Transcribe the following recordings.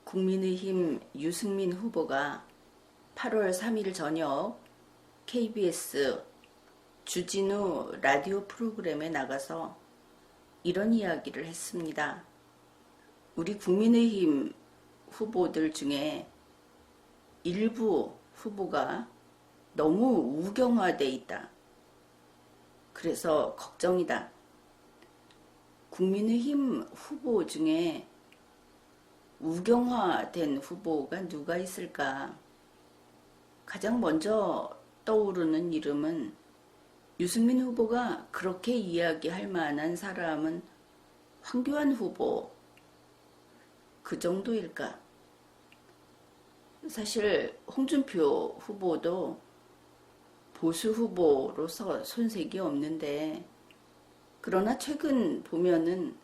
국민의힘 유승민 후보가 8월 3일 저녁 KBS 주진우 라디오 프로그램에 나가서 이런 이야기를 했습니다. 우리 국민의힘 후보들 중에 일부 후보가 너무 우경화돼 있다. 그래서 걱정이다. 국민의힘 후보 중에 우경화된 후보가 누가 있을까? 가장 먼저 떠오르는 이름은 유승민 후보가 그렇게 이야기할 만한 사람은 황교안 후보 그 정도일까? 사실 홍준표 후보도 보수 후보로서 손색이 없는데, 그러나 최근 보면은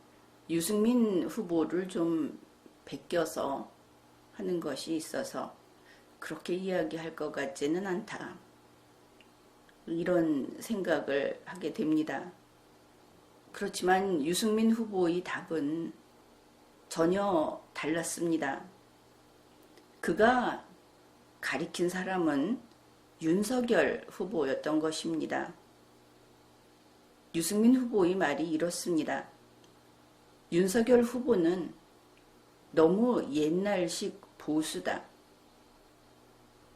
유승민 후보를 좀 베껴서 하는 것이 있어서 그렇게 이야기할 것 같지는 않다. 이런 생각을 하게 됩니다. 그렇지만 유승민 후보의 답은 전혀 달랐습니다. 그가 가리킨 사람은 윤석열 후보였던 것입니다. 유승민 후보의 말이 이렇습니다. 윤석열 후보는 너무 옛날식 보수다.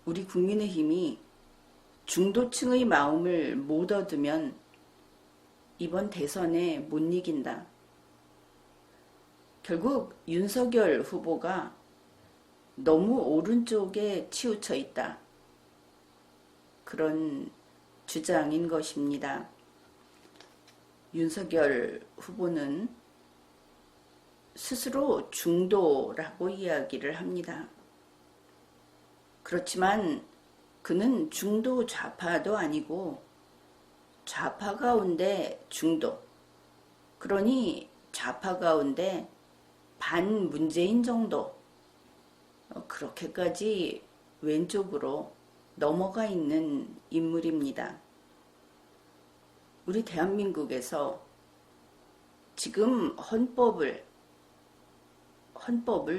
우리 국민의힘이 중도층의 마음을 못 얻으면 이번 대선에 못 이긴다. 결국 윤석열 후보가 너무 오른쪽에 치우쳐 있다. 그런 주장인 것입니다. 윤석열 후보는 스스로 중도라고 이야기를 합니다. 그렇지만 그는 중도 좌파도 아니고 좌파 가운데 중도, 그러니 좌파 가운데 반문재인 정도, 그렇게까지 왼쪽으로 넘어가 있는 인물입니다. 우리 대한민국에서 지금 헌법을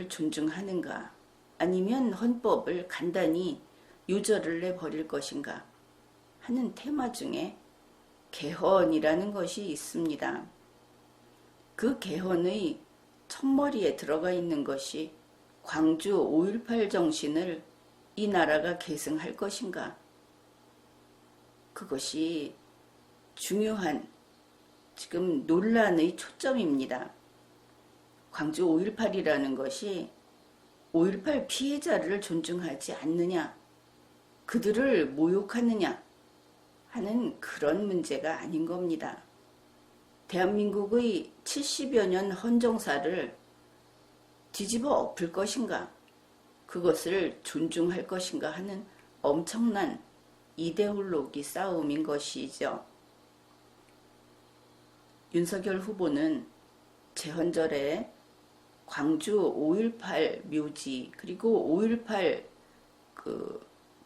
존중하는가, 아니면 헌법을 간단히 유절을 내버릴 것인가 하는 테마 중에 개헌이라는 것이 있습니다. 그 개헌의 첫머리에 들어가 있는 것이 광주 5.18 정신을 이 나라가 계승할 것인가, 그것이 중요한 지금 논란의 초점입니다. 광주 5.18이라는 것이 5.18 피해자를 존중하지 않느냐, 그들을 모욕하느냐 하는 그런 문제가 아닌 겁니다. 대한민국의 70여 년 헌정사를 뒤집어 엎을 것인가, 그것을 존중할 것인가 하는 엄청난 이데올로기 싸움인 것이죠. 윤석열 후보는 재헌절에 광주 5.18 묘지, 그리고 5.18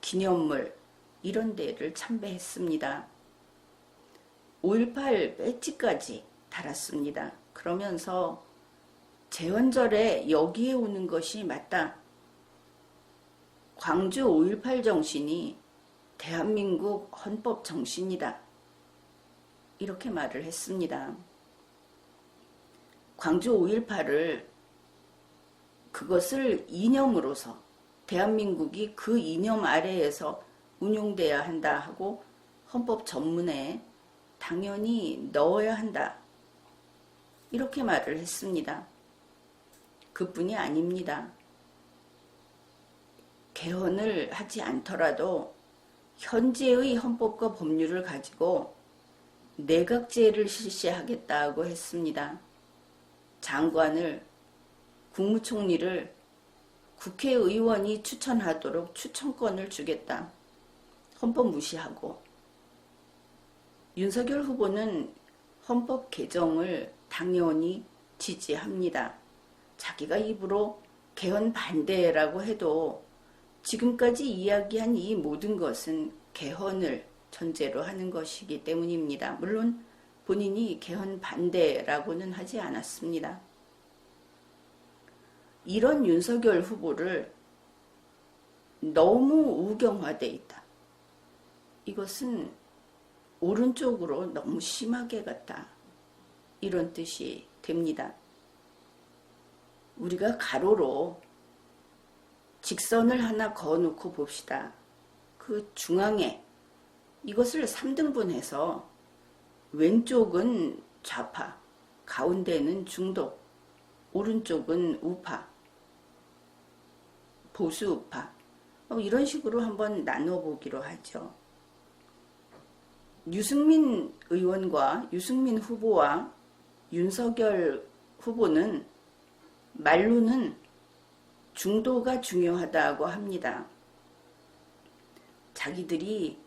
기념물 이런 데를 참배했습니다. 5.18 배지까지 달았습니다. 그러면서 재헌절에 여기에 오는 것이 맞다. 광주 5.18 정신이 대한민국 헌법 정신이다. 이렇게 말을 했습니다. 광주 5.18을 그것을 이념으로서 대한민국이 그 이념 아래에서 운용돼야 한다 하고 헌법 전문에 당연히 넣어야 한다. 이렇게 말을 했습니다. 그뿐이 아닙니다. 개헌을 하지 않더라도 현재의 헌법과 법률을 가지고 내각제를 실시하겠다고 했습니다. 장관을, 국무총리를 국회의원이 추천하도록 추천권을 주겠다. 헌법 무시하고. 윤석열 후보는 헌법 개정을 당연히 지지합니다. 자기가 입으로 개헌 반대라고 해도 지금까지 이야기한 이 모든 것은 개헌을 전제로 하는 것이기 때문입니다. 물론 본인이 개헌 반대라고는 하지 않았습니다. 이런 윤석열 후보를 너무 우경화돼 있다. 이것은 오른쪽으로 너무 심하게 갔다. 이런 뜻이 됩니다. 우리가 가로로 직선을 하나 그어놓고 봅시다. 그 중앙에 이것을 3등분해서 왼쪽은 좌파, 가운데는 중도, 오른쪽은 우파, 보수 우파, 이런 식으로 한번 나눠보기로 하죠. 유승민 의원과 유승민 후보와 윤석열 후보는 말로는 중도가 중요하다고 합니다. 자기들이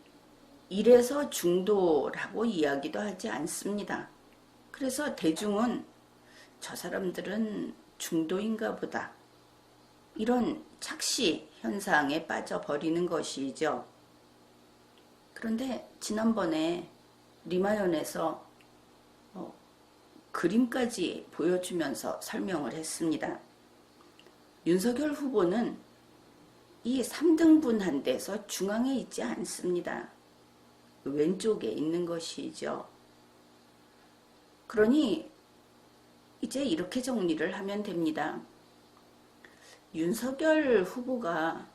이래서 중도라고 이야기도 하지 않습니다. 그래서 대중은 저 사람들은 중도인가 보다. 이런 착시 현상에 빠져버리는 것이죠. 그런데 지난번에 리마연에서 그림까지 보여주면서 설명을 했습니다. 윤석열 후보는 이 3등분한 데서 중앙에 있지 않습니다. 왼쪽에 있는 것이죠. 그러니 이제 이렇게 정리를 하면 됩니다. 윤석열 후보가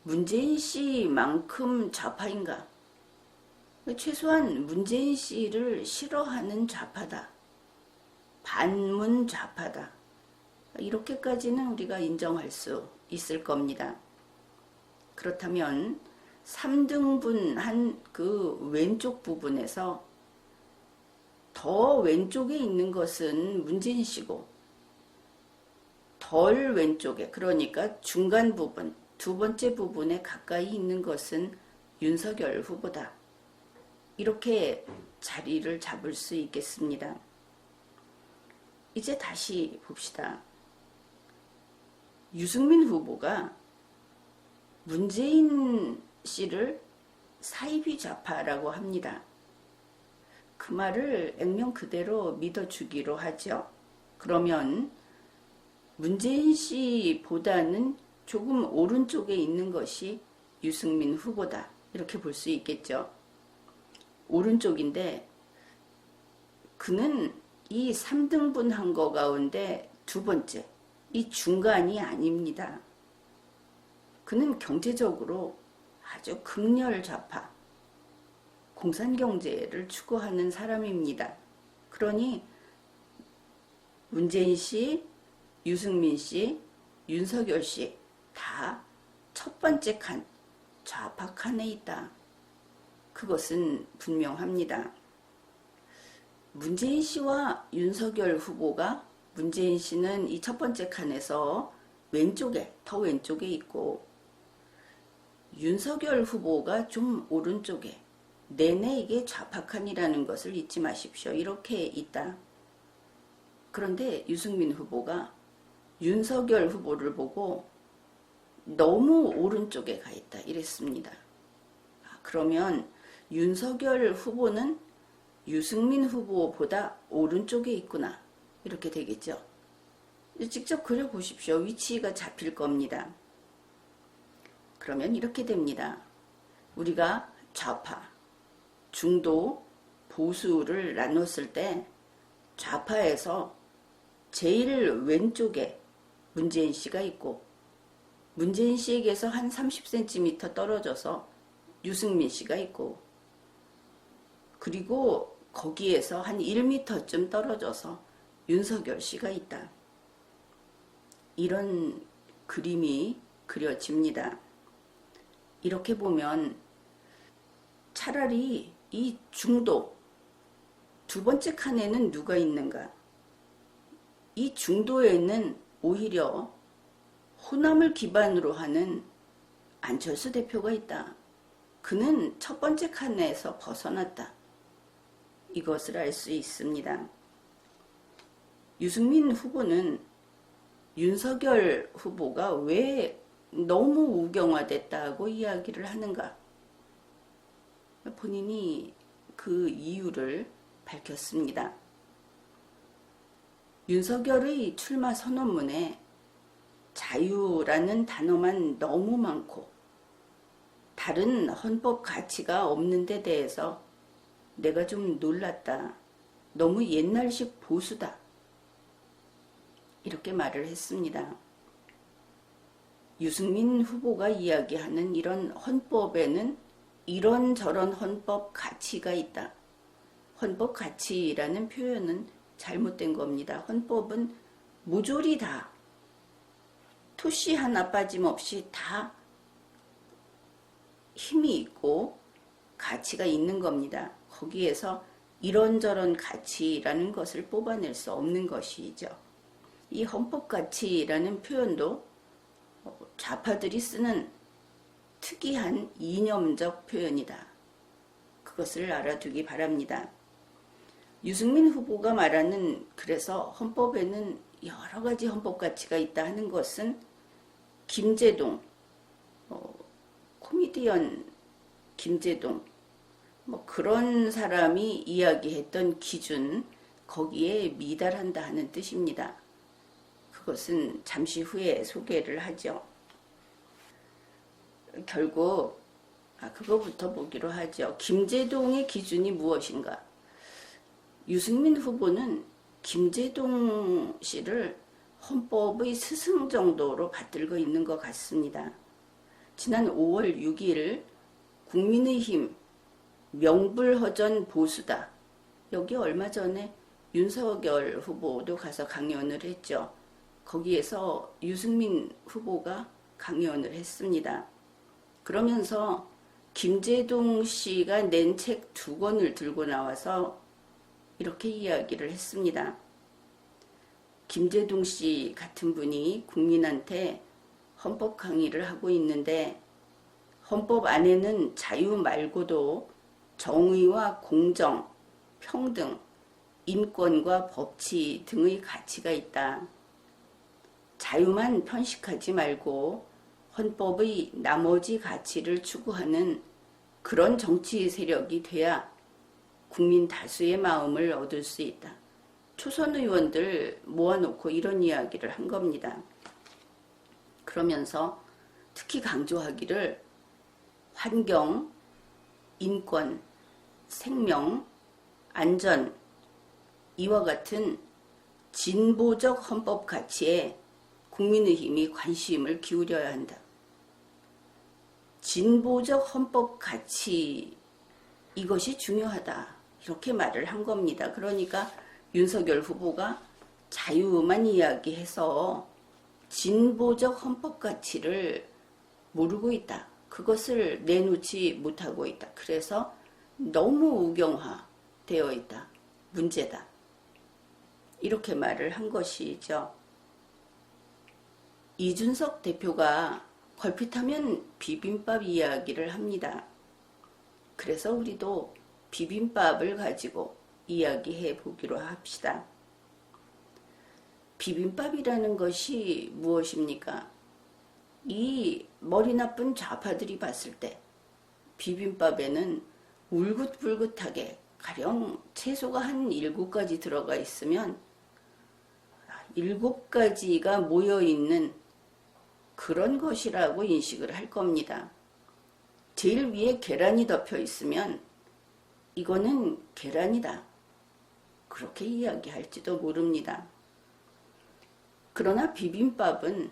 문재인 씨만큼 좌파인가? 최소한 문재인 씨를 싫어하는 좌파다. 반문 좌파다. 이렇게까지는 우리가 인정할 수 있을 겁니다. 그렇다면 3등분한 그 왼쪽 부분에서 더 왼쪽에 있는 것은 문재인 씨고 덜 왼쪽에, 그러니까 중간 부분, 두 번째 부분에 가까이 있는 것은 윤석열 후보다. 이렇게 자리를 잡을 수 있겠습니다. 이제 다시 봅시다. 유승민 후보가 문재인 씨를 사이비 좌파라고 합니다. 그 말을 액면 그대로 믿어주기로 하죠. 그러면 문재인 씨보다는 조금 오른쪽에 있는 것이 유승민 후보다. 이렇게 볼 수 있겠죠. 오른쪽인데 그는 이 3등분한 거 가운데 두 번째, 이 중간이 아닙니다. 그는 경제적으로 아주 극렬 좌파, 공산경제를 추구하는 사람입니다. 그러니 문재인 씨, 유승민 씨, 윤석열 씨 다 첫 번째 칸, 좌파 칸에 있다. 그것은 분명합니다. 문재인 씨와 윤석열 후보가, 문재인 씨는 이 첫 번째 칸에서 왼쪽에, 더 왼쪽에 있고 윤석열 후보가 좀 오른쪽에, 내내 이게 좌파 칸이라는 것을 잊지 마십시오. 이렇게 있다. 그런데 유승민 후보가 윤석열 후보를 보고 너무 오른쪽에 가 있다 이랬습니다. 그러면 윤석열 후보는 유승민 후보보다 오른쪽에 있구나. 이렇게 되겠죠. 직접 그려보십시오. 위치가 잡힐 겁니다. 그러면 이렇게 됩니다. 우리가 좌파, 중도, 보수를 나눴을 때 좌파에서 제일 왼쪽에 문재인 씨가 있고 문재인 씨에게서 한 30cm 떨어져서 유승민 씨가 있고 그리고 거기에서 한 1m쯤 떨어져서 윤석열 씨가 있다. 이런 그림이 그려집니다. 이렇게 보면 차라리 이 중도 두 번째 칸에는 누가 있는가? 이 중도에는 오히려 호남을 기반으로 하는 안철수 대표가 있다. 그는 첫 번째 칸에서 벗어났다. 이것을 알 수 있습니다. 유승민 후보는 윤석열 후보가 왜 너무 우경화됐다고 이야기를 하는가? 본인이 그 이유를 밝혔습니다. 윤석열의 출마 선언문에 자유라는 단어만 너무 많고 다른 헌법 가치가 없는 데 대해서 내가 좀 놀랐다. 너무 옛날식 보수다. 이렇게 말을 했습니다. 유승민 후보가 이야기하는 이런 헌법에는 이런저런 헌법 가치가 있다. 헌법 가치라는 표현은 잘못된 겁니다. 헌법은 모조리 다 토시 하나 빠짐없이 다 힘이 있고 가치가 있는 겁니다. 거기에서 이런저런 가치라는 것을 뽑아낼 수 없는 것이죠. 이 헌법 가치라는 표현도 좌파들이 쓰는 특이한 이념적 표현이다. 그것을 알아두기 바랍니다. 유승민 후보가 말하는 그래서 헌법에는 여러 가지 헌법 가치가 있다 하는 것은 김제동, 코미디언 김제동 그런 사람이 이야기했던 기준 거기에 미달한다 하는 뜻입니다. 그것은 잠시 후에 소개를 하죠. 결국 그거부터 보기로 하죠. 김제동의 기준이 무엇인가? 유승민 후보는 김제동 씨를 헌법의 스승 정도로 받들고 있는 것 같습니다. 지난 5월 6일 국민의힘 명불허전 보수다. 여기 얼마 전에 윤석열 후보도 가서 강연을 했죠. 거기에서 유승민 후보가 강연을 했습니다. 그러면서 김제동 씨가 낸 책 2권을 들고 나와서 이렇게 이야기를 했습니다. 김제동 씨 같은 분이 국민한테 헌법 강의를 하고 있는데 헌법 안에는 자유 말고도 정의와 공정, 평등, 인권과 법치 등의 가치가 있다. 자유만 편식하지 말고 헌법의 나머지 가치를 추구하는 그런 정치 세력이 돼야 국민 다수의 마음을 얻을 수 있다. 초선 의원들 모아놓고 이런 이야기를 한 겁니다. 그러면서 특히 강조하기를 환경, 인권, 생명, 안전 이와 같은 진보적 헌법 가치에 국민의힘이 관심을 기울여야 한다. 진보적 헌법 가치 이것이 중요하다. 이렇게 말을 한 겁니다. 그러니까 윤석열 후보가 자유만 이야기해서 진보적 헌법 가치를 모르고 있다. 그것을 내놓지 못하고 있다. 그래서 너무 우경화되어 있다. 문제다. 이렇게 말을 한 것이죠. 이준석 대표가 걸핏하면 비빔밥 이야기를 합니다. 그래서 우리도 비빔밥을 가지고 이야기해 보기로 합시다. 비빔밥이라는 것이 무엇입니까? 이 머리 나쁜 좌파들이 봤을 때 비빔밥에는 울긋불긋하게 가령 채소가 한 7가지 들어가 있으면 7가지가 모여있는 그런 것이라고 인식을 할 겁니다. 제일 위에 계란이 덮여 있으면 이거는 계란이다. 그렇게 이야기할지도 모릅니다. 그러나 비빔밥은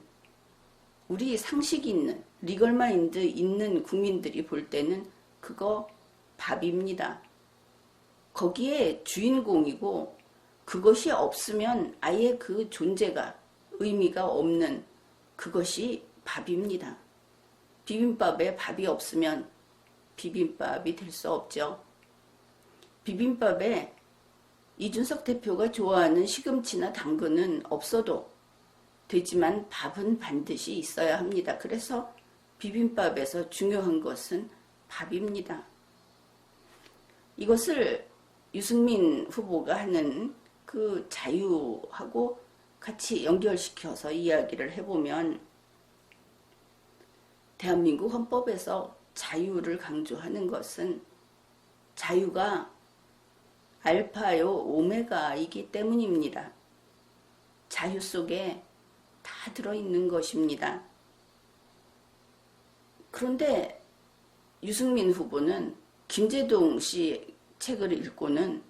우리 상식 있는 리걸마인드 있는 국민들이 볼 때는 그거 밥입니다. 거기에 주인공이고 그것이 없으면 아예 그 존재가 의미가 없는 그것이 밥입니다. 비빔밥에 밥이 없으면 비빔밥이 될 수 없죠. 비빔밥에 이준석 대표가 좋아하는 시금치나 당근은 없어도 되지만 밥은 반드시 있어야 합니다. 그래서 비빔밥에서 중요한 것은 밥입니다. 이것을 유승민 후보가 하는 그 자유하고 같이 연결시켜서 이야기를 해보면 대한민국 헌법에서 자유를 강조하는 것은 자유가 알파요 오메가이기 때문입니다. 자유 속에 다 들어있는 것입니다. 그런데 유승민 후보는 김제동 씨 책을 읽고는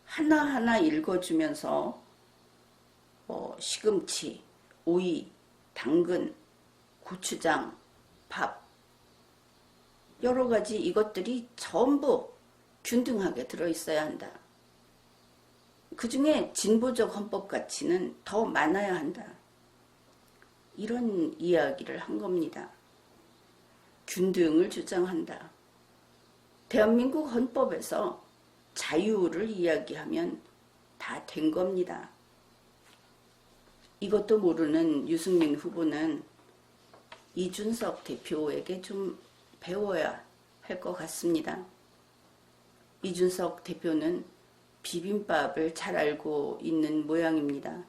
하나하나 읽어주면서 시금치, 오이, 당근, 고추장, 밥 여러 가지 이것들이 전부 균등하게 들어있어야 한다. 그 중에 진보적 헌법 가치는 더 많아야 한다. 이런 이야기를 한 겁니다. 균등을 주장한다. 대한민국 헌법에서 자유를 이야기하면 다 된 겁니다. 이것도 모르는 유승민 후보는 이준석 대표에게 좀 배워야 할 것 같습니다. 이준석 대표는 비빔밥을 잘 알고 있는 모양입니다.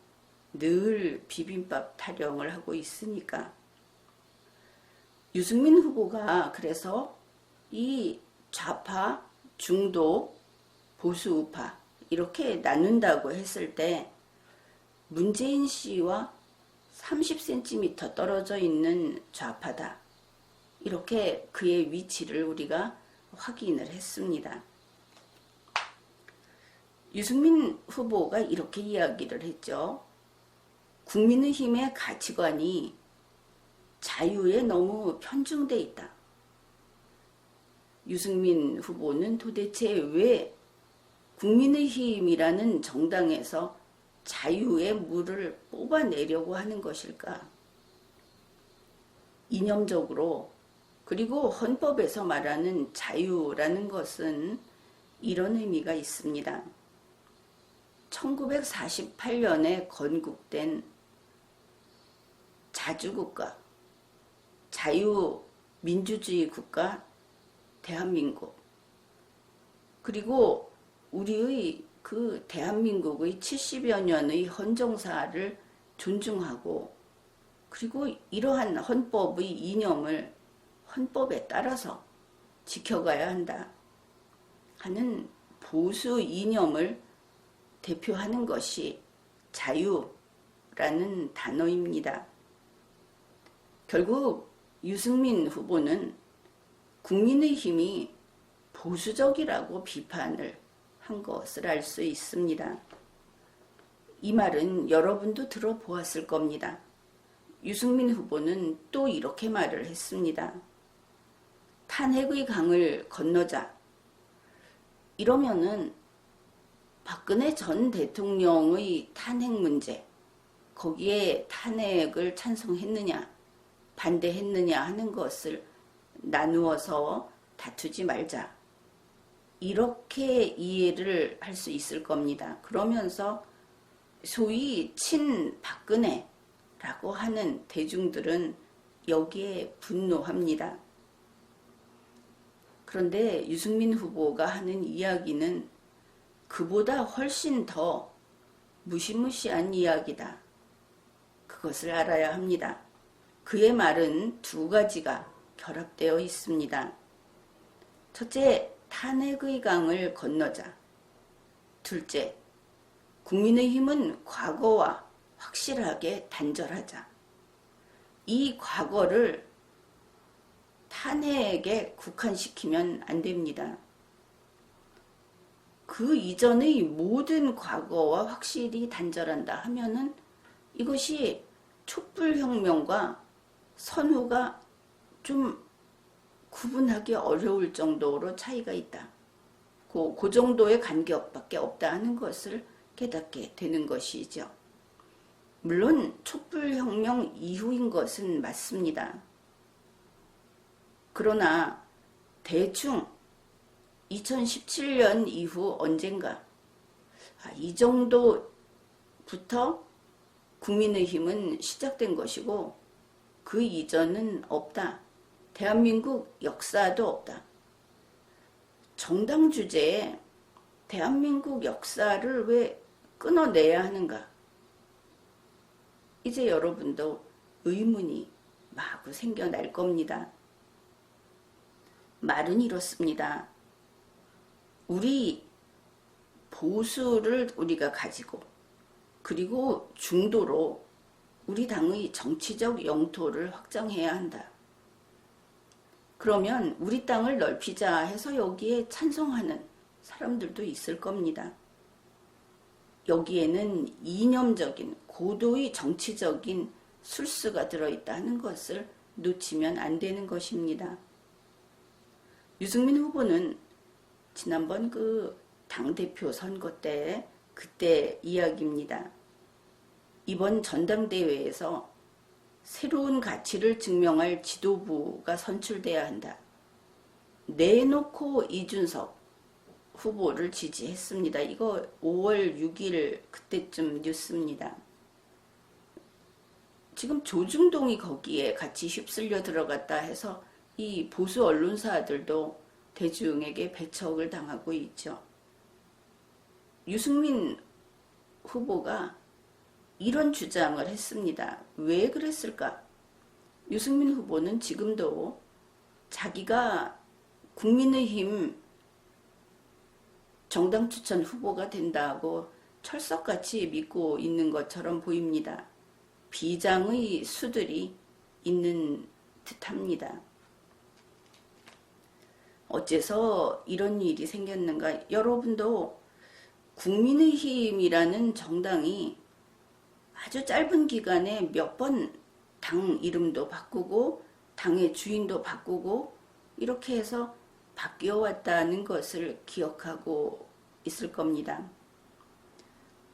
늘 비빔밥 타령을 하고 있으니까. 유승민 후보가 그래서 이 좌파, 중도, 보수 우파 이렇게 나눈다고 했을 때 문재인 씨와 30cm 떨어져 있는 좌파다. 이렇게 그의 위치를 우리가 확인을 했습니다. 유승민 후보가 이렇게 이야기를 했죠. 국민의힘의 가치관이 자유에 너무 편중돼 있다. 유승민 후보는 도대체 왜 국민의힘이라는 정당에서 자유의 물을 뽑아내려고 하는 것일까? 이념적으로 그리고 헌법에서 말하는 자유라는 것은 이런 의미가 있습니다. 1948년에 건국된 자주국가, 자유민주주의 국가 대한민국, 그리고 우리의 그 대한민국의 70여 년의 헌정사를 존중하고 그리고 이러한 헌법의 이념을 헌법에 따라서 지켜가야 한다 하는 보수 이념을 대표하는 것이 자유라는 단어입니다. 결국 유승민 후보는 국민의힘이 보수적이라고 비판을 한 것을 알 수 있습니다. 이 말은 여러분도 들어보았을 겁니다. 유승민 후보는 또 이렇게 말을 했습니다. 탄핵의 강을 건너자. 이러면은 박근혜 전 대통령의 탄핵 문제, 거기에 탄핵을 찬성했느냐, 반대했느냐 하는 것을 나누어서 다투지 말자. 이렇게 이해를 할 수 있을 겁니다. 그러면서 소위 친박근혜라고 하는 대중들은 여기에 분노합니다. 그런데 유승민 후보가 하는 이야기는 그보다 훨씬 더 무시무시한 이야기다. 그것을 알아야 합니다. 그의 말은 두 가지가 결합되어 있습니다. 첫째, 탄핵의 강을 건너자. 둘째, 국민의힘은 과거와 확실하게 단절하자. 이 과거를 탄핵에 국한시키면 안 됩니다. 그 이전의 모든 과거와 확실히 단절한다 하면은 이것이 촛불혁명과 선후가 좀 구분하기 어려울 정도로 차이가 있다. 그 정도의 간격밖에 없다 하는 것을 깨닫게 되는 것이죠. 물론 촛불혁명 이후인 것은 맞습니다. 그러나 대충 2017년 이후 언젠가 이 정도부터 국민의힘은 시작된 것이고 그 이전은 없다. 대한민국 역사도 없다. 정당 주제에 대한민국 역사를 왜 끊어내야 하는가? 이제 여러분도 의문이 마구 생겨날 겁니다. 말은 이렇습니다. 우리 보수를 우리가 가지고 그리고 중도로 우리 당의 정치적 영토를 확장해야 한다. 그러면 우리 땅을 넓히자 해서 여기에 찬성하는 사람들도 있을 겁니다. 여기에는 이념적인 고도의 정치적인 술수가 들어있다는 것을 놓치면 안 되는 것입니다. 유승민 후보는 지난번 그 당대표 선거 때 그때 이야기입니다. 이번 전당대회에서 새로운 가치를 증명할 지도부가 선출돼야 한다. 내놓고 이준석 후보를 지지했습니다. 이거 5월 6일 그때쯤 뉴스입니다. 지금 조중동이 거기에 같이 휩쓸려 들어갔다 해서 이 보수 언론사들도 대중에게 배척을 당하고 있죠. 유승민 후보가 이런 주장을 했습니다. 왜 그랬을까? 유승민 후보는 지금도 자기가 국민의힘 정당 추천 후보가 된다고 철석같이 믿고 있는 것처럼 보입니다. 비장의 수들이 있는 듯합니다. 어째서 이런 일이 생겼는가? 여러분도 국민의힘이라는 정당이 아주 짧은 기간에 몇 번 당 이름도 바꾸고 당의 주인도 바꾸고 이렇게 해서 바뀌어 왔다는 것을 기억하고 있을 겁니다.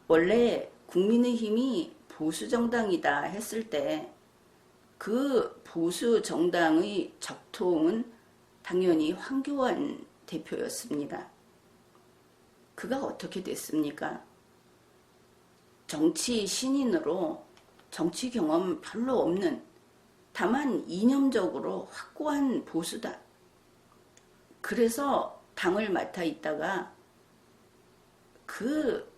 원래 국민의힘이 보수정당이다 했을 때 그 보수정당의 적통은 당연히 황교안 대표였습니다. 그가 어떻게 됐습니까? 정치 신인으로 정치 경험 별로 없는, 다만 이념적으로 확고한 보수다. 그래서 당을 맡아 있다가 그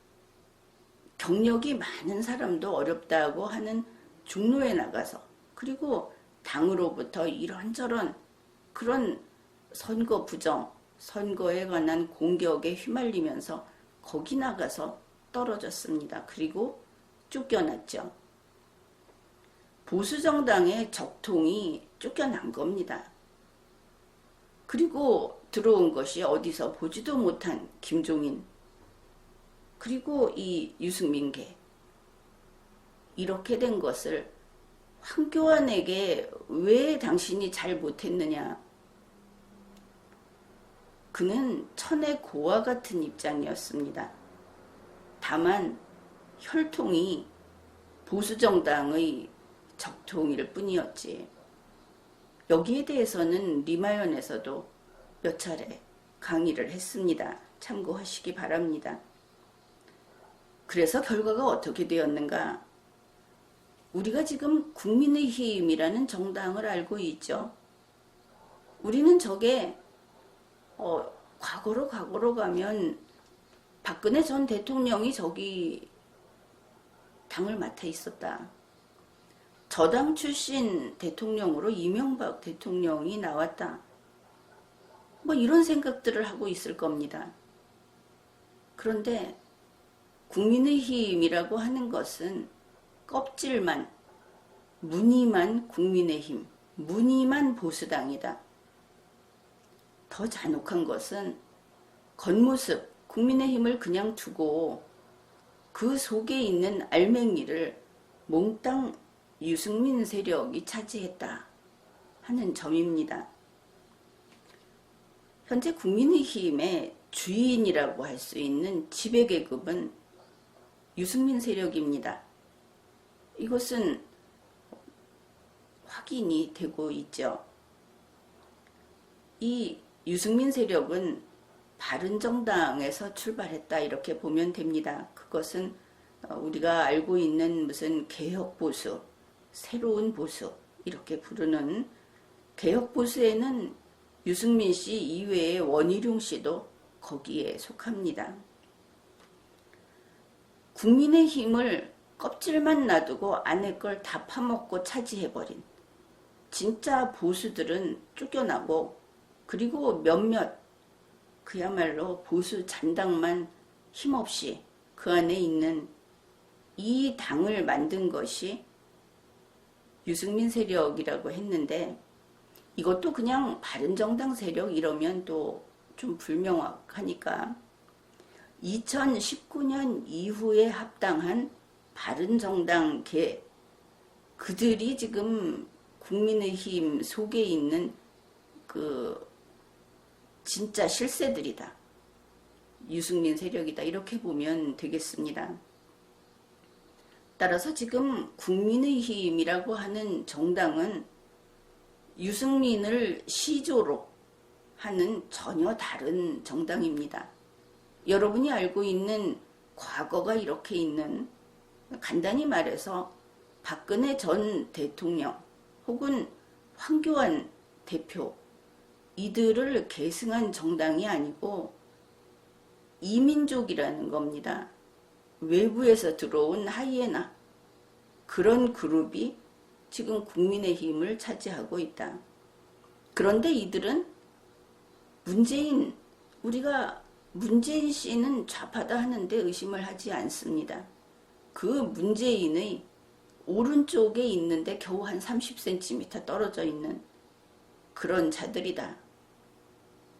경력이 많은 사람도 어렵다고 하는 중로에 나가서, 그리고 당으로부터 이런저런 그런 선거 부정, 선거에 관한 공격에 휘말리면서 거기 나가서 떨어졌습니다. 그리고 쫓겨났죠. 보수정당의 적통이 쫓겨난 겁니다. 그리고 들어온 것이 어디서 보지도 못한 김종인, 그리고 이 유승민계. 이렇게 된 것을 황교안에게 왜 당신이 잘 못했느냐. 그는 천의 고와 같은 입장이었습니다. 다만 혈통이 보수정당의 적통일 뿐이었지. 여기에 대해서는 리마연에서도 몇 차례 강의를 했습니다. 참고하시기 바랍니다. 그래서 결과가 어떻게 되었는가? 우리가 지금 국민의힘이라는 정당을 알고 있죠. 우리는 저게 과거로 가면 박근혜 전 대통령이 저기 당을 맡아 있었다. 저당 출신 대통령으로 이명박 대통령이 나왔다. 뭐 이런 생각들을 하고 있을 겁니다. 그런데 국민의힘이라고 하는 것은 껍질만, 무늬만 국민의힘, 무늬만 보수당이다. 더 잔혹한 것은 겉모습 국민의힘을 그냥 두고 그 속에 있는 알맹이를 몽땅 유승민 세력이 차지했다 하는 점입니다. 현재 국민의힘의 주인이라고 할 수 있는 지배계급은 유승민 세력입니다. 이것은 확인이 되고 있죠. 이 유승민 세력은 바른정당에서 출발했다 이렇게 보면 됩니다. 그것은 우리가 알고 있는 무슨 개혁보수, 새로운 보수 이렇게 부르는 개혁보수에는 유승민 씨 이외에 원희룡 씨도 거기에 속합니다. 국민의힘을 껍질만 놔두고 안에 걸 다 파먹고 차지해버린 진짜 보수들은 쫓겨나고, 그리고 몇몇 그야말로 보수 잔당만 힘없이 그 안에 있는 이 당을 만든 것이 유승민 세력이라고 했는데 이것도 그냥 바른정당 세력 이러면 또 좀 불명확하니까 2019년 이후에 합당한 바른정당계 그들이 지금 국민의힘 속에 있는 그 진짜 실세들이다. 유승민 세력이다. 이렇게 보면 되겠습니다. 따라서 지금 국민의힘이라고 하는 정당은 유승민을 시조로 하는 전혀 다른 정당입니다. 여러분이 알고 있는 과거가 이렇게 있는, 간단히 말해서 박근혜 전 대통령 혹은 황교안 대표 이들을 계승한 정당이 아니고 이민족이라는 겁니다. 외부에서 들어온 하이에나 그런 그룹이 지금 국민의힘을 차지하고 있다. 그런데 이들은 우리가 문재인 씨는 좌파다 하는데 의심을 하지 않습니다. 그 문재인의 오른쪽에 있는데 겨우 한 30cm 떨어져 있는 그런 자들이다.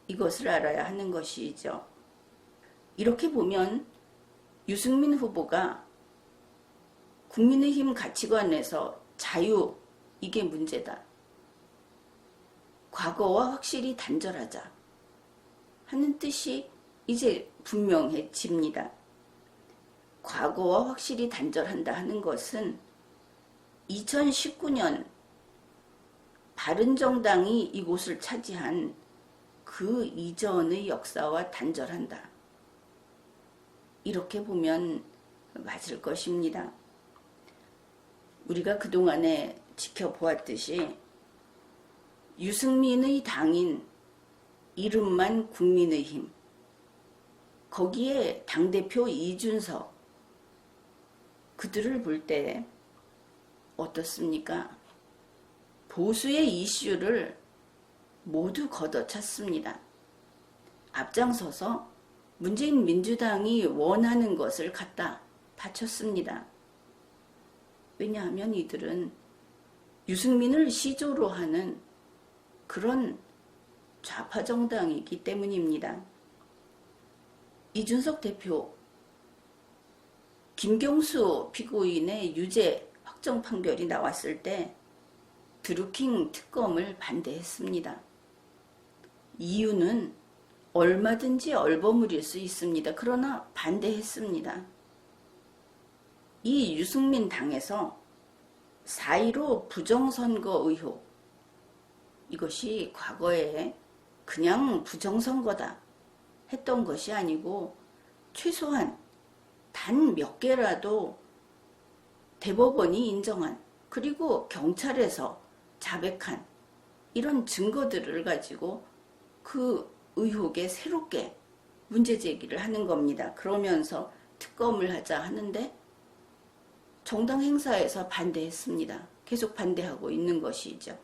이것을 알아야 하는 것이죠. 이렇게 보면 유승민 후보가 국민의힘 가치관에서 자유, 이게 문제다. 과거와 확실히 단절하자 하는 뜻이 이제 분명해집니다. 과거와 확실히 단절한다 하는 것은 2019년 바른정당이 이곳을 차지한 그 이전의 역사와 단절한다. 이렇게 보면 맞을 것입니다. 우리가 그동안에 지켜보았듯이 유승민의 당인 이름만 국민의힘, 거기에 당대표 이준석, 그들을 볼 때 어떻습니까? 보수의 이슈를 모두 걷어찼습니다. 앞장서서 문재인 민주당이 원하는 것을 갖다 바쳤습니다. 왜냐하면 이들은 유승민을 시조로 하는 그런 좌파 정당이기 때문입니다. 이준석 대표, 김경수 피고인의 유죄 확정 판결이 나왔을 때 드루킹 특검을 반대했습니다. 이유는 얼마든지 얼버무릴 수 있습니다. 그러나 반대했습니다. 이 유승민 당에서 4.15 부정선거 의혹, 이것이 과거에 그냥 부정선거다 했던 것이 아니고 최소한 단 몇 개라도 대법원이 인정한, 그리고 경찰에서 자백한 이런 증거들을 가지고 그 의혹에 새롭게 문제 제기를 하는 겁니다. 그러면서 특검을 하자 하는데 정당 행사에서 반대했습니다. 계속 반대하고 있는 것이죠.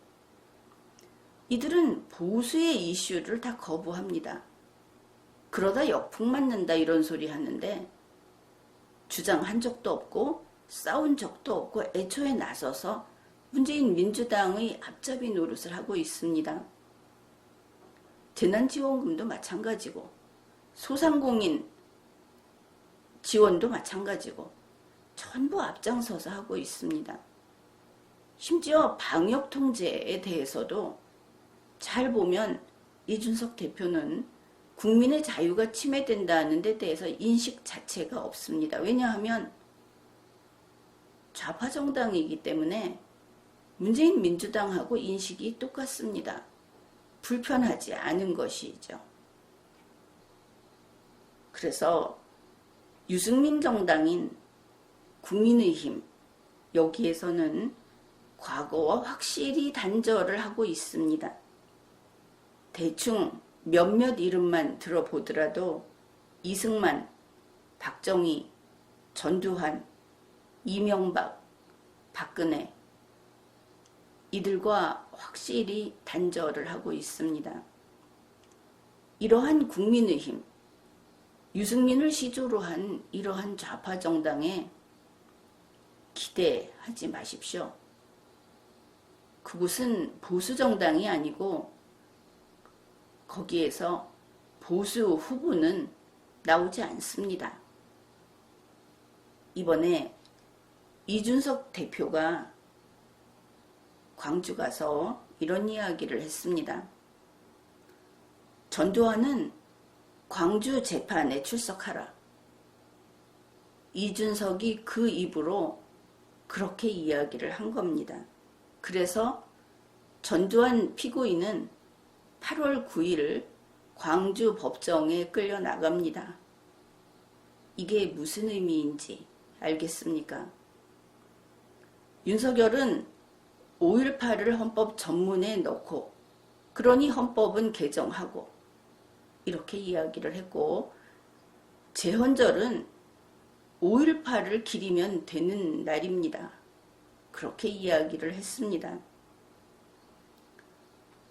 이들은 보수의 이슈를 다 거부합니다. 그러다 역풍 맞는다 이런 소리 하는데 주장한 적도 없고 싸운 적도 없고 애초에 나서서 문재인 민주당의 앞잡이 노릇을 하고 있습니다. 재난지원금도 마찬가지고 소상공인 지원도 마찬가지고 전부 앞장서서 하고 있습니다. 심지어 방역 통제에 대해서도 잘 보면 이준석 대표는 국민의 자유가 침해된다는 데 대해서 인식 자체가 없습니다. 왜냐하면 좌파 정당이기 때문에 문재인 민주당하고 인식이 똑같습니다. 불편하지 않은 것이죠. 그래서 유승민 정당인 국민의힘, 여기에서는 과거와 확실히 단절을 하고 있습니다. 대충 몇몇 이름만 들어보더라도 이승만, 박정희, 전두환, 이명박, 박근혜, 이들과 확실히 단절을 하고 있습니다. 이러한 국민의힘, 유승민을 시조로 한 이러한 좌파 정당에 기대하지 마십시오. 그곳은 보수 정당이 아니고 거기에서 보수 후보는 나오지 않습니다. 이번에 이준석 대표가 광주 가서 이런 이야기를 했습니다. 전두환은 광주 재판에 출석하라. 이준석이 그 입으로 그렇게 이야기를 한 겁니다. 그래서 전두환 피고인은 8월 9일 광주 법정에 끌려 나갑니다. 이게 무슨 의미인지 알겠습니까? 윤석열은 5.18을 헌법 전문에 넣고 그러니 헌법은 개정하고 이렇게 이야기를 했고 재헌절은 5.18을 기리면 되는 날입니다. 그렇게 이야기를 했습니다.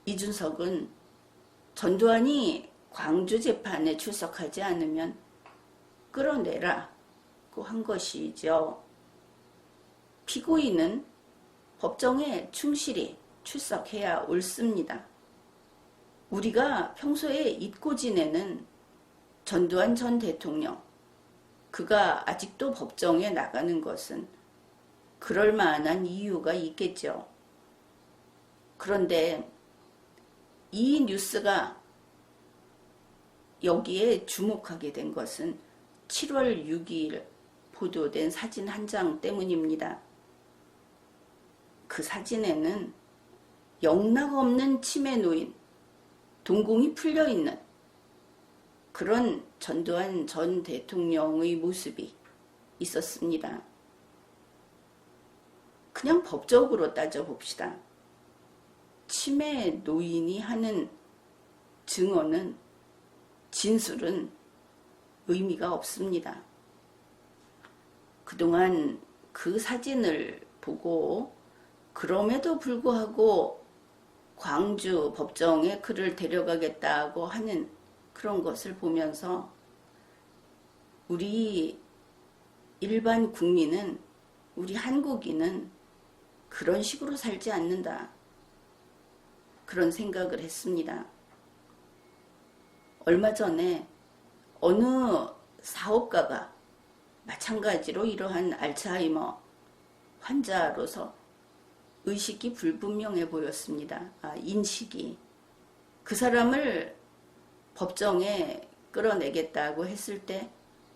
이준석은 전두환이 광주 재판에 출석하지 않으면 끌어내라고 한 것이죠. 피고인은 법정에 충실히 출석해야 옳습니다. 우리가 평소에 잊고 지내는 전두환 전 대통령, 그가 아직도 법정에 나가는 것은 그럴 만한 이유가 있겠죠. 그런데 이 뉴스가 여기에 주목하게 된 것은 7월 6일 보도된 사진 한 장 때문입니다. 그 사진에는 영락없는 치매 노인, 동공이 풀려있는 그런 전두환 전 대통령의 모습이 있었습니다. 그냥 법적으로 따져봅시다. 치매 노인이 하는 증언은, 진술은 의미가 없습니다. 그동안 그 사진을 보고 그럼에도 불구하고 광주 법정에 그를 데려가겠다고 하는 그런 것을 보면서 우리 일반 국민은, 우리 한국인은 그런 식으로 살지 않는다. 그런 생각을 했습니다. 얼마 전에 어느 사업가가 마찬가지로 이러한 알츠하이머 환자로서 의식이 불분명해 보였습니다. 인식이. 그 사람을 법정에 끌어내겠다고 했을 때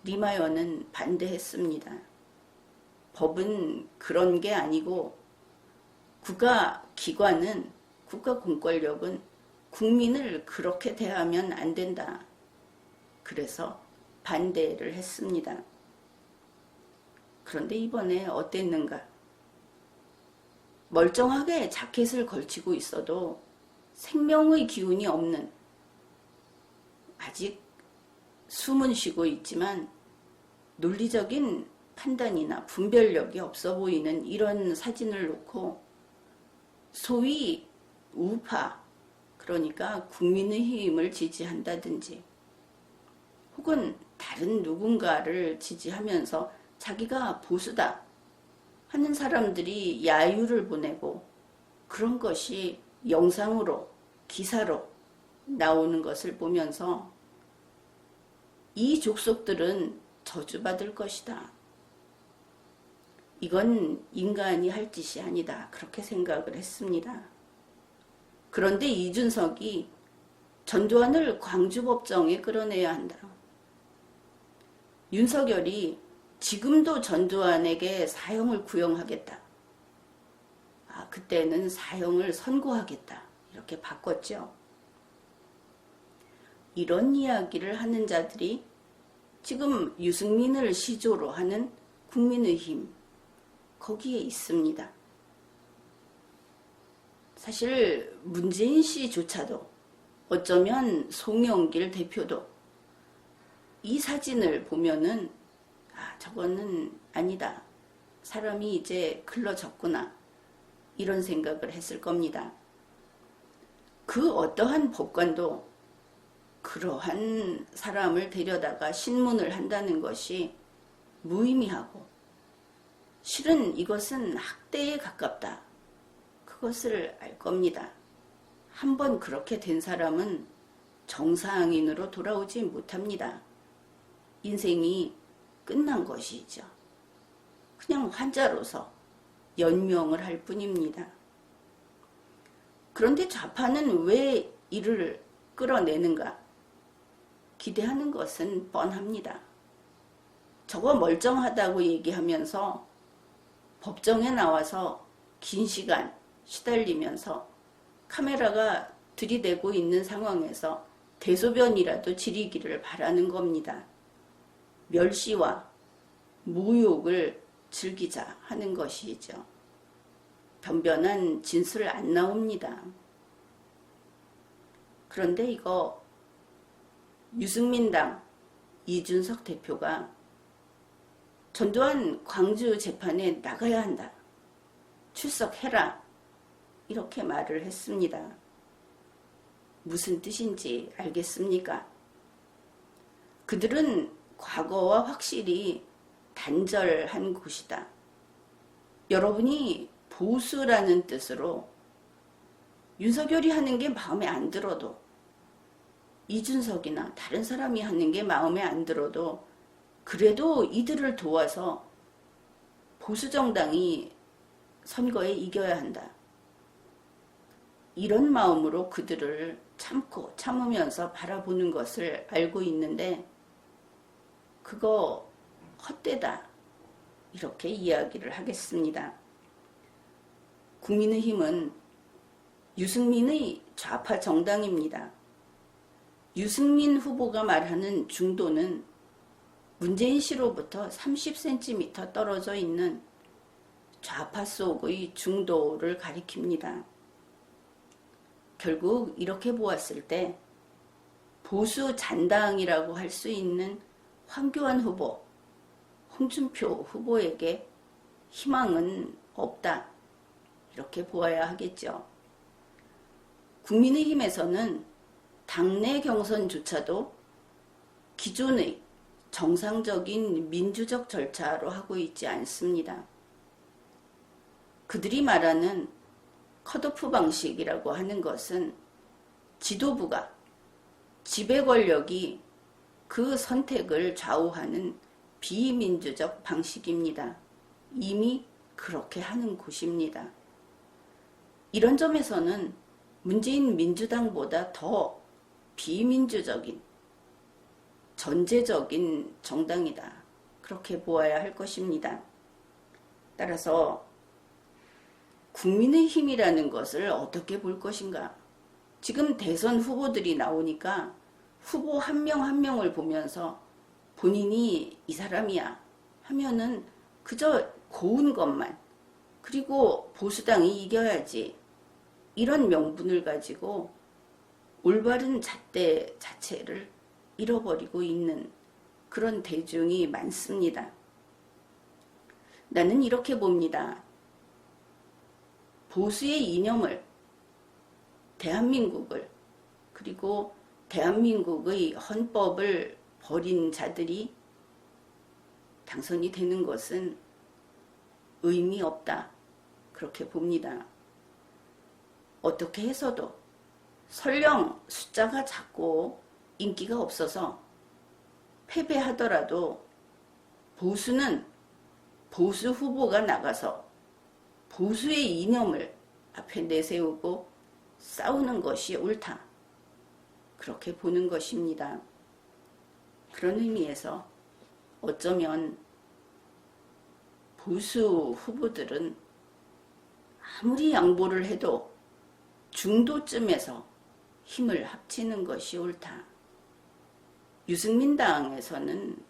리마여는 반대했습니다. 법은 그런 게 아니고 국가기관은, 국가공권력은 국민을 그렇게 대하면 안 된다. 그래서 반대를 했습니다. 그런데 이번에 어땠는가? 멀쩡하게 자켓을 걸치고 있어도 생명의 기운이 없는, 아직 숨은 쉬고 있지만 논리적인 판단이나 분별력이 없어 보이는 이런 사진을 놓고 소위 우파, 그러니까 국민의힘을 지지한다든지 혹은 다른 누군가를 지지하면서 자기가 보수다 하는 사람들이 야유를 보내고 그런 것이 영상으로, 기사로 나오는 것을 보면서 이 족속들은 저주받을 것이다. 이건 인간이 할 짓이 아니다. 그렇게 생각을 했습니다. 그런데 이준석이 전두환을 광주법정에 끌어내야 한다. 윤석열이 지금도 전두환에게 사형을 구형하겠다. 그때는 사형을 선고하겠다. 이렇게 바꿨죠. 이런 이야기를 하는 자들이 지금 유승민을 시조로 하는 국민의힘, 거기에 있습니다. 사실 문재인 씨조차도, 어쩌면 송영길 대표도 이 사진을 보면은 저거는 아니다. 사람이 이제 글러졌구나. 이런 생각을 했을 겁니다. 그 어떠한 법관도 그러한 사람을 데려다가 신문을 한다는 것이 무의미하고 실은 이것은 학대에 가깝다. 그것을 알 겁니다. 한번 그렇게 된 사람은 정상인으로 돌아오지 못합니다. 인생이 끝난 것이죠. 그냥 환자로서 연명을 할 뿐입니다. 그런데 좌파는 왜 이를 끌어내는가? 기대하는 것은 뻔합니다. 저거 멀쩡하다고 얘기하면서 법정에 나와서 긴 시간 시달리면서 카메라가 들이대고 있는 상황에서 대소변이라도 지리기를 바라는 겁니다. 멸시와 모욕을 즐기자 하는 것이죠. 변변한 진술 안 나옵니다. 그런데 이거 유승민당 이준석 대표가 전두환 광주 재판에 나가야 한다. 출석해라. 이렇게 말을 했습니다. 무슨 뜻인지 알겠습니까? 그들은 과거와 확실히 단절한 곳이다. 여러분이 보수라는 뜻으로 윤석열이 하는 게 마음에 안 들어도 이준석이나 다른 사람이 하는 게 마음에 안 들어도 그래도 이들을 도와서 보수정당이 선거에 이겨야 한다. 이런 마음으로 그들을 참고 참으면서 바라보는 것을 알고 있는데 그거 헛되다. 이렇게 이야기를 하겠습니다. 국민의힘은 유승민의 좌파 정당입니다. 유승민 후보가 말하는 중도는 문재인 씨로부터 30cm 떨어져 있는 좌파 속의 중도를 가리킵니다. 결국 이렇게 보았을 때 보수 잔당이라고 할 수 있는 황교안 후보, 홍준표 후보에게 희망은 없다. 이렇게 보아야 하겠죠. 국민의힘에서는 당내 경선조차도 기존의 정상적인 민주적 절차로 하고 있지 않습니다. 그들이 말하는 컷오프 방식이라고 하는 것은 지도부가, 지배 권력이 그 선택을 좌우하는 비민주적 방식입니다. 이미 그렇게 하는 곳입니다. 이런 점에서는 문재인 민주당보다 더 비민주적인 전제적인 정당이다. 그렇게 보아야 할 것입니다. 따라서 국민의힘이라는 것을 어떻게 볼 것인가? 지금 대선 후보들이 나오니까 후보 한 명 한 명을 보면서 본인이 이 사람이야 하면은 그저 고운 것만, 그리고 보수당이 이겨야지, 이런 명분을 가지고 올바른 잣대 자체를 잃어버리고 있는 그런 대중이 많습니다. 나는 이렇게 봅니다. 보수의 이념을, 대한민국을, 그리고 대한민국의 헌법을 버린 자들이 당선이 되는 것은 의미 없다. 그렇게 봅니다. 어떻게 해서도 설령 숫자가 작고 인기가 없어서 패배하더라도 보수는 보수 후보가 나가서 보수의 이념을 앞에 내세우고 싸우는 것이 옳다. 그렇게 보는 것입니다. 그런 의미에서 어쩌면 보수 후보들은 아무리 양보를 해도 중도쯤에서 힘을 합치는 것이 옳다. 유승민당에서는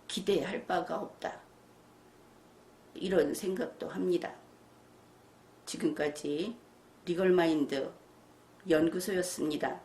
기대할 바가 없다. 이런 생각도 합니다. 지금까지 리걸마인드 연구소였습니다.